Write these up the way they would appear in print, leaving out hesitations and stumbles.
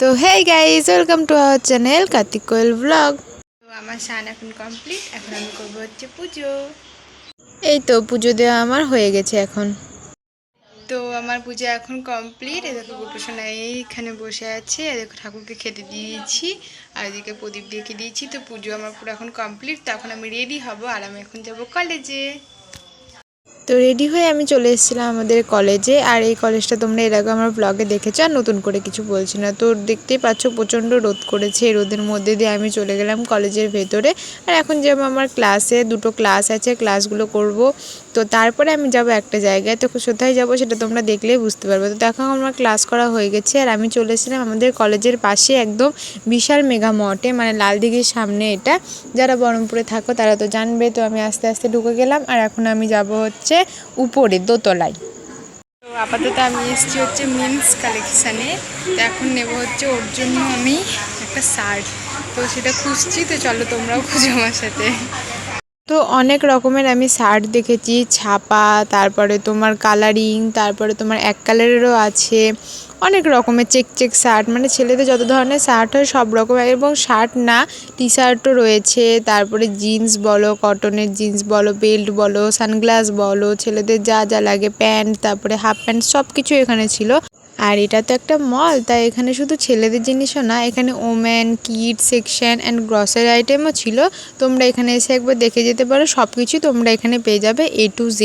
তো hey guys, welcome to our channel Kartik Koyel vlog. তো আমার স্নান এখন কমপ্লিট, এখন আমি করবো হচ্ছে পুজো। এই তো পুজো দেওয়া আমার হয়ে গেছে এখন। তো আমার পুজো এখন কমপ্লিট। এদিকে গোপুসোনা এইখানে বসে আছে, এদিকে ঠাকুরকে খেতে দিয়েছি আর এদিকে প্রদীপ দিয়ে দিয়েছি। তো পুজো আমার পুরো এখন কমপ্লিট। তো এখন আমি রেডি হব আর আমি এখন যাবো কলেজে। তো রেডি হয়ে আমি চলে এসেছিলাম আমাদের কলেজে। আর এই কলেজটা তোমরা এর আগে আমার ব্লগে দেখেছো, আর নতুন করে কিছু বলছি না। তো দেখতেই পাচ্ছ প্রচণ্ড রোদ করেছে, এই রোদের মধ্যে দিয়ে আমি চলে গেলাম কলেজের ভেতরে। আর এখন যাবো আমার ক্লাসে, দুটো ক্লাস আছে, ক্লাসগুলো করব। তো তারপরে আমি যাব একটা জায়গায়। তো কোথায় যাব সেটা তোমরা দেখলেই বুঝতে পারবে। তো দেখো আমার ক্লাস করা হয়ে গেছে আর আমি চলে এসেছিলাম আমাদের কলেজের পাশে একদম বিশাল মেগা মঠে, মানে লালদিঘির সামনে এটা। যারা বহরমপুরে থাকো তারা তো জানবে। তো আমি আস্তে আস্তে ঢুকে গেলাম আর এখন আমি যাব হচ্ছে উপরে দোতলায়। তো আপাতত আমি এসেছি হচ্ছে মিন্স কালেকশানে। তো এখন নেব হচ্ছে ওর জন্য আমি একটা শার্ট, তো সেটা খুঁজছি। তো চলো তোমরাও খুঁজো আমার সাথে। তো অনেক রকমের আমি শার্ট দেখেছি, ছাপা, তারপরে তোমার কালারিং, তারপরে তোমার এক কালারেরও আছে, অনেক রকমের চেক চেক শার্ট, মানে ছেলেদের যত ধরনের শার্ট হয় সব রকমের। এবং শার্ট না, টি শার্টও রয়েছে, তারপরে জিন্স বলো, কটনের জিন্স বলো, বেল্ট বলো, সানগ্লাস বলো, ছেলেদের যা যা লাগে, প্যান্ট, তারপরে হাফ প্যান্ট, সব কিছু এখানে ছিল। আর এটা তো একটা মল, তাই এখানে শুধু ছেলেদের জিনিসও না, এখানে women, kid section and grocery আইটেমও ছিল। তোমরা এখানে এসে একবার দেখে যেতে পারো, সব কিছু তোমরা এখানে পেয়ে যাবে A to Z।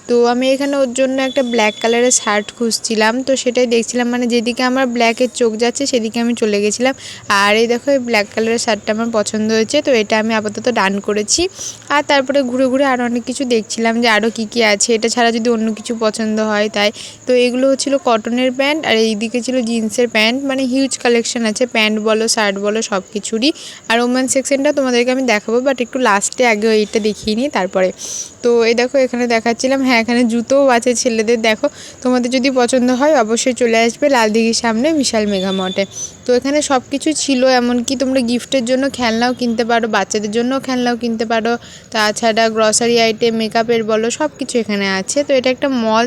তো আমি এখানে ওর জন্য একটা ব্ল্যাক কালারের শার্ট খুঁজছিলাম, তো সেটাই দেখছিলাম, মানে যেদিকে আমার ব্ল্যাকের চোখ যাচ্ছে সেদিকে আমি চলে গেছিলাম। আর এই দেখো, এই ব্ল্যাক কালারের শার্টটা আমার পছন্দ হয়েছে, তো এটা আমি আপাতত ডান করেছি। আর তারপরে ঘুরে ঘুরে আরও অনেক কিছু দেখছিলাম যে আরও কী কী আছে, এটা ছাড়া যদি অন্য কিছু পছন্দ হয় তাই। তো এগুলো হচ্ছিলো কটনের প্যান্ট আর এইদিকে ছিল জিন্সের প্যান্ট, মানে হিউজ কালেকশন আছে, প্যান্ট বলো, শার্ট বলো, সব কিছুরই। আর ওমেন সেকশনটা তোমাদেরকে আমি দেখাবো, বাট একটু লাস্টে আগে এইটা দেখিয়ে নিই তারপরে। তো এই দেখো এখানে দেখাচ্ছিলাম, হ্যাঁ এখানে জুতোও আছে ছেলেদের। দেখো তোমাদের যদি পছন্দ হয় অবশ্যই চলে আসবে লালদিঘির সামনে বিশাল মেগা মঠে। তো এখানে সব কিছু ছিল, এমনকি তোমরা গিফটের জন্য খেলনাও কিনতে পারো, বাচ্চাদের জন্যও খেলনাও কিনতে পারো। তাছাড়া গ্রসারি আইটেম, মেকআপের বলো, সব কিছু এখানে আছে। তো এটা একটা মল,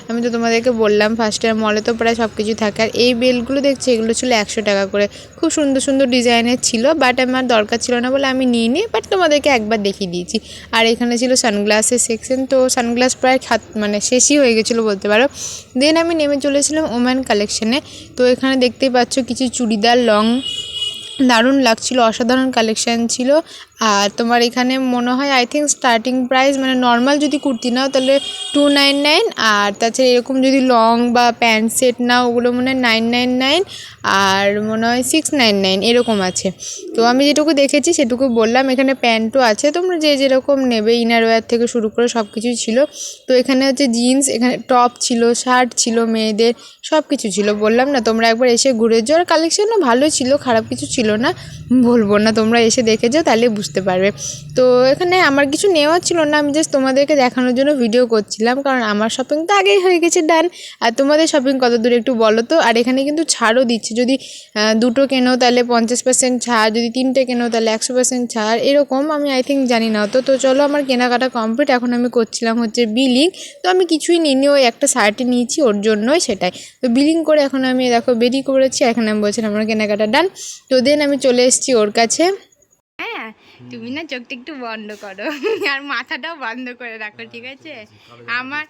আমি তো তোমাদেরকে বললাম ফার্স্টে, মলে তো প্রায় সব কিছু থাকে। আর এই বেলগুলো দেখছি, এগুলো ছিল 100 টাকা করে, খুব সুন্দর সুন্দর ডিজাইনের ছিল, বাট আমার দরকার ছিল না বলে আমি নিইনি, বাট তোমাদেরকে একবার দেখিয়ে দিয়েছি। আর এখানে ছিল সানগ্লাসের সেকশন, তো সানগ্লাস প্রায় মানে শেষই হয়ে গেছিলো বলতে পারো। দেন আমি নেমে চলেছিলাম ওম্যান কালেকশানে। তো এখানে দেখতেই পাচ্ছ কিছু চুড়িদার লং, দারুণ লাগছিল, অসাধারণ কালেকশান ছিল। আর তোমার এখানে মনে হয় আই থিঙ্ক স্টার্টিং প্রাইস, মানে নর্মাল যদি কুর্তি নাও তাহলে 299, আর তাছাড়া এরকম যদি লং বা প্যান্ট সেট নাও ওগুলো মনে হয় 999, আর মনে হয় 699 এরকম আছে। তো আমি যেটুকু দেখেছি সেটুকু বললাম। এখানে প্যান্টও আছে, তোমরা যে যেরকম নেবে, ইনারওয়্যার থেকে শুরু করে সব কিছুই ছিল। তো এখানে হচ্ছে জিন্স, এখানে টপ ছিল, শার্ট ছিল, মেয়েদের সব কিছু ছিল। বললাম না, তোমরা একবার এসে ঘুরে যাও। আর কালেকশনও ভালো ছিল, খারাপ কিছু ছিল না, বলবো না, তোমরা এসে দেখে যাও তাহলে বুঝতে পারবে। তো এখানে আমার কিছু নেওয়া ছিল না, আমি জাস্ট তোমাদেরকে দেখানোর জন্য ভিডিও করছিলাম, কারণ আমার শপিং তো আগেই হয়ে গেছে ডান। আর তোমাদের শপিং কত দূর একটু বলো তো। আর এখানে কিন্তু ছাড়ও দিচ্ছে, যদি দুটো কেনো তাহলে 50% ছাড়, যদি তিনটে কেনো তাহলে 100% ছাড়, এরকম আমি আই থিঙ্ক জানি না। তো তো চলো, আমার কেনাকাটা কমপ্লিট, এখন আমি করছিলাম হচ্ছে বিলিং। তো আমি কিছুই নিইনি, ওই একটা শার্টই নিয়েছি ওর জন্যই, সেটাই। তো বিলিং করে এখন আমি দেখো বেরিয়ে করেছি, এখন আমি বলছিলাম আমার কেনাকাটা ডান। তো দেন আমি চলে এসেছি ওর কাছে। হ্যাঁ, তুমি না চোখটা একটু বন্ধ করো আর মাথাটাও বন্ধ করে রাখো, ঠিক আছে? আমার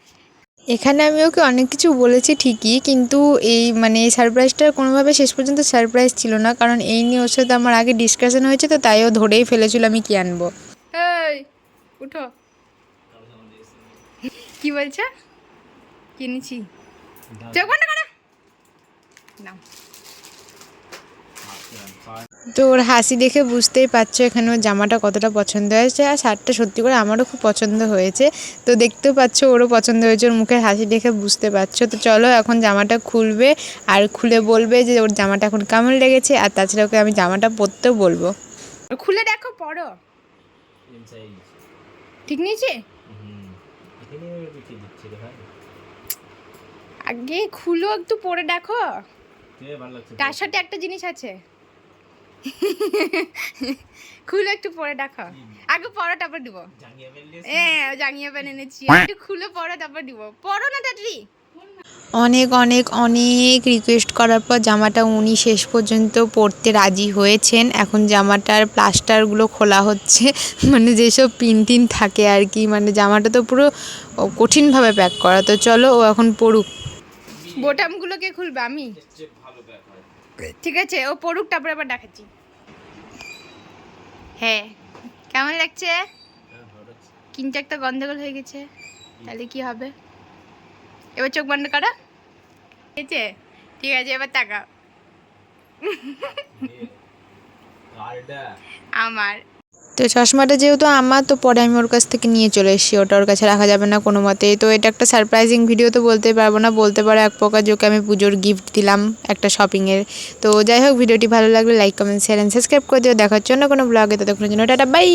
এখানে আমি ওকে অনেক কিছু বলেছি ঠিকই, কিন্তু এই মানে এই সারপ্রাইজটার কোনোভাবে শেষ পর্যন্ত সারপ্রাইজ ছিল না, কারণ এই নিয়ে ওর সাথে আমার আগে ডিসকাশন হয়েছে, তো তাই ও ধরেই ফেলেছিল আমি কি আনবো। এই উঠো, কি বলছো? কিনেছি, চোখ বন্ধ করো না। তো ওর হাসি দেখে বুঝতেই পারছো এখানে ওর জামাটা কতটা পছন্দ হয়েছে, আর শার্টটা সত্যি করে আমারও খুব পছন্দ হয়েছে। তো দেখতেও পাচ্ছ ওরও পছন্দ হয়েছে, ওর মুখের হাসি দেখে বুঝতে পারছো। তো চলো এখন জামাটা খুলবে, আর খুলে বলবে যে ওর জামাটা এখন কেমন লেগেছে। আর তাছাড়া ওকে আমি জামাটা পরতেও বলবো, খুলে দেখো, পরো, ঠিক নিয়েছে? আগে খুলো একটু পরে দেখো, তার সাথে একটা জিনিস আছে, খুলে একটু পরে দেখো, আগে পরো তারপর দিব। হ্যাঁ জাঙ্গিয়া প্যান্ট এনেছি, একটু খুলে পরো তারপর দিব, পরো না তাড়াতাড়ি। অনেক অনেক অনেক রিকোয়েস্ট করার পর জামাটা উনি শেষ পর্যন্ত পরতে রাজি হয়েছেন। এখন জামাটার প্লাস্টারগুলো খোলা হচ্ছে, মানে যেসব পিন টিন থাকে আর কি, মানে জামাটা তো পুরো কঠিনভাবে প্যাক করা। তো চলো ও এখন পড়ুক। বোটামগুলোকে খুলবে আমি, ঠিক আছে ও পড়ুক, তারপরে আবার দেখাচ্ছি। হ্যাঁ কেমন লাগছে? কিন্তু একটা গন্ডগোল হয়ে গেছে, তাহলে কি হবে? এবার চোখ বন্ধ করো, ঠিক আছে? ঠিক আছে এবার তাকাও। আমার তো চশমাটা যেহেতু আমার, তো পরে আমি ওর কাছ থেকে নিয়ে চলে এসেছি, ওটা ওর কাছে রাখা যাবে না কোনো মতেই। তো এটা একটা সারপ্রাইজিং ভিডিও তো বলতে পারবো না, বলতে পারো এক প্রকার যে ওকে আমি পুজোর গিফট দিলাম একটা শপিংয়ের। তো যাই হোক, ভিডিওটি ভালো লাগলে like comment share and subscribe করে দিও। দেখার জন্য কোনো ব্লগে, ততক্ষণের জন্য টাটা বাই।